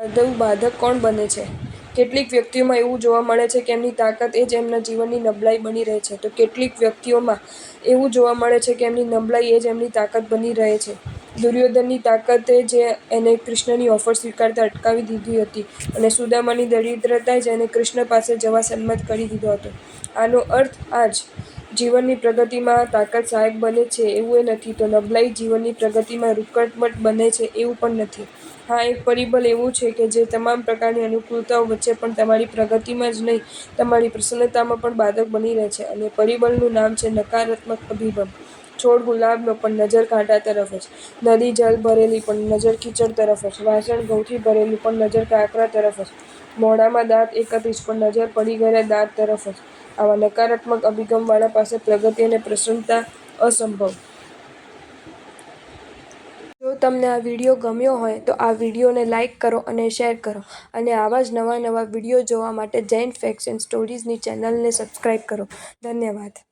બાધક કોણ બને છે? કેટલીક વ્યક્તિઓમાં એવું જોવા મળે છે કે એમની તાકાત એ જ એમના જીવનની નબળાઈ બની રહે છે, તો કેટલીક વ્યક્તિઓમાં એવું જોવા મળે છે કે એમની નબળાઈ એ જ એમની તાકાત બની રહે છે. દુર્યોધનની તાકાતે જે એને કૃષ્ણની ઓફર સ્વીકારતા અટકાવી દીધી હતી અને સુદામાની દરિદ્રતાએ જ એને કૃષ્ણ પાસે જવા સંમત કરી દીધો હતો. આનો અર્થ આ જ. જીવનની પ્રગતિમાં તાકાત સહાયક બને છે એવું એ નથી, તો નબળાઈ જીવનની પ્રગતિમાં રૂકાવટ બને છે એવું પણ નથી. હા, એક પરિબળ એવું છે કે જે તમામ પ્રકારની અનુકૂળતાઓ વચ્ચે પણ તમારી પ્રગતિમાં જ નહીં, તમારી પ્રસન્નતામાં પણ બાધક બની રહે છે, અને પરિબળનું નામ છે નકારાત્મક અભિગમ. છોડ ગુલાબનો પણ નજર કાંટા તરફ જ, નદી જળ ભરેલી પણ નજર કીચડ તરફ જ, વાસણ ઘઉંથી ભરેલું પણ નજર કાંકરા તરફ જ, મોઢામાં દાંત એકત્રીસ પણ નજર પડી ગયેલા દાંત તરફ જ. આવા નકારાત્મક અભિગમવાળા પાસે પ્રગતિ અને પ્રસન્નતા અસંભવ. જો તમને આ વિડીયો ગમ્યો હોય તો આ વિડીયોને લાઇક કરો અને શેર કરો, અને આવા જ નવા વિડીયો જોવા માટે જૈન ફેક્ટ્સ એન્ડ સ્ટોરીઝની ચેનલને સબસ્ક્રાઇબ કરો. ધન્યવાદ.